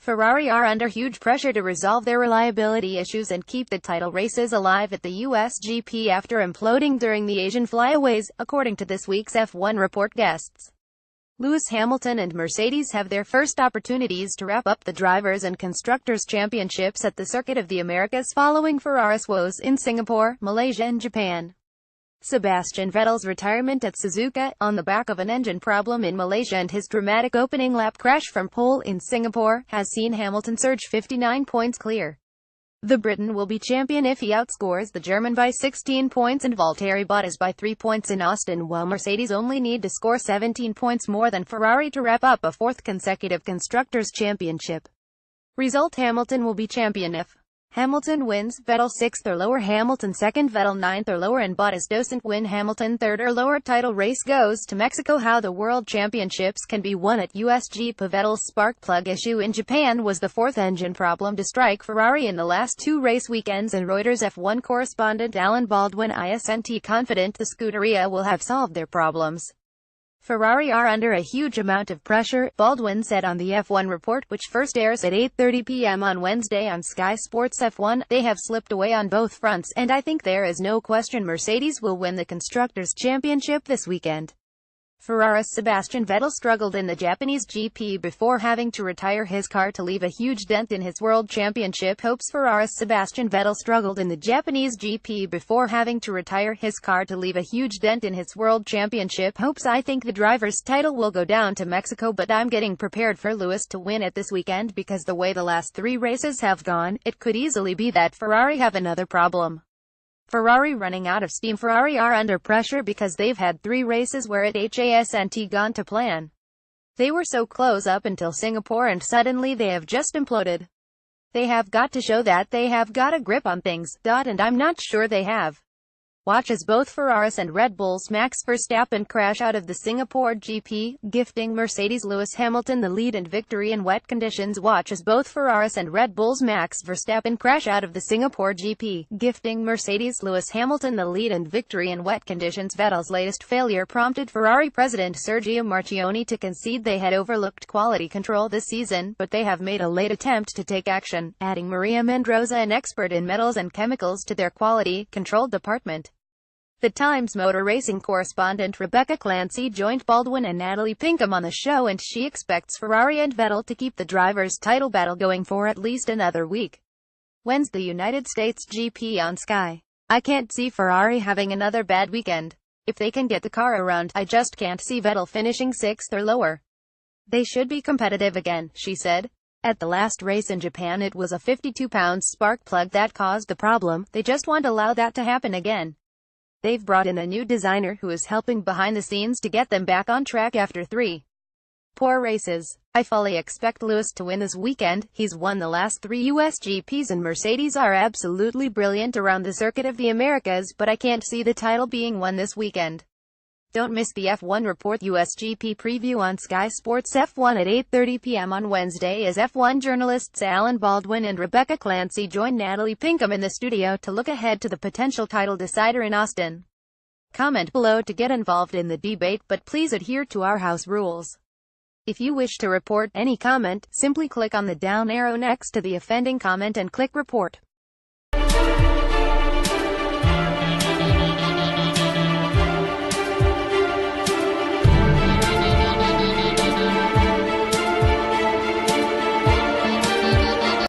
Ferrari are under huge pressure to resolve their reliability issues and keep the title races alive at the US GP after imploding during the Asian flyaways, according to this week's F1 Report guests. Lewis Hamilton and Mercedes have their first opportunities to wrap up the Drivers' and Constructors' Championships at the Circuit of the Americas following Ferrari's woes in Singapore, Malaysia and Japan. Sebastian Vettel's retirement at Suzuka, on the back of an engine problem in Malaysia and his dramatic opening lap crash from pole in Singapore, has seen Hamilton surge 59 points clear. The Briton will be champion if he outscores the German by 16 points and Valtteri Bottas by 3 points in Austin, while Mercedes only need to score 17 points more than Ferrari to wrap up a fourth consecutive Constructors' Championship. Result: Hamilton will be champion if Hamilton wins, Vettel 6th or lower, Hamilton 2nd, Vettel 9th or lower, and Bottas doesn't win, Hamilton 3rd or lower. Title race goes to Mexico. How the World Championships can be won at USG. Vettel's spark plug issue in Japan was the fourth engine problem to strike Ferrari in the last two race weekends, and Reuters F1 correspondent Alan Baldwin isn't confident the Scuderia will have solved their problems. Ferrari are under a huge amount of pressure, Baldwin said on the F1 Report, which first airs at 8:30 p.m. on Wednesday on Sky Sports F1. They have slipped away on both fronts, and I think there is no question Mercedes will win the Constructors' Championship this weekend. Ferrari's Sebastian Vettel struggled in the Japanese GP before having to retire his car to leave a huge dent in his World Championship hopes. Ferrari's Sebastian Vettel struggled in the Japanese GP before having to retire his car to leave a huge dent in his World Championship hopes. I think the driver's title will go down to Mexico, but I'm getting prepared for Lewis to win it this weekend because the way the last three races have gone, it could easily be that Ferrari have another problem. Ferrari running out of steam. Ferrari are under pressure because they've had three races where it hasn't gone to plan. They were so close up until Singapore and suddenly they have just imploded. They have got to show that they have got a grip on things, and I'm not sure they have. Watch as both Ferraris and Red Bull's Max Verstappen crash out of the Singapore GP, gifting Mercedes Lewis Hamilton the lead and victory in wet conditions. Watch as both Ferraris and Red Bull's Max Verstappen crash out of the Singapore GP, gifting Mercedes Lewis Hamilton the lead and victory in wet conditions. Vettel's latest failure prompted Ferrari president Sergio Marchionne to concede they had overlooked quality control this season, but they have made a late attempt to take action, adding Maria Mendoza, an expert in metals and chemicals, to their quality control department. The Times motor racing correspondent Rebecca Clancy joined Baldwin and Natalie Pinkham on the show, and she expects Ferrari and Vettel to keep the drivers' title battle going for at least another week. When's the United States GP on Sky? I can't see Ferrari having another bad weekend. If they can get the car around, I just can't see Vettel finishing 6th or lower. They should be competitive again, she said. At the last race in Japan it was a 52-pound spark plug that caused the problem. They just won't allow that to happen again. They've brought in a new designer who is helping behind the scenes to get them back on track after three poor races. I fully expect Lewis to win this weekend. He's won the last three US GPs and Mercedes are absolutely brilliant around the Circuit of the Americas, but I can't see the title being won this weekend. Don't miss the F1 Report US GP preview on Sky Sports F1 at 8:30 p.m. on Wednesday as F1 journalists Alan Baldwin and Rebecca Clancy join Natalie Pinkham in the studio to look ahead to the potential title decider in Austin. Comment below to get involved in the debate, but please adhere to our house rules. If you wish to report any comment, simply click on the down arrow next to the offending comment and click report.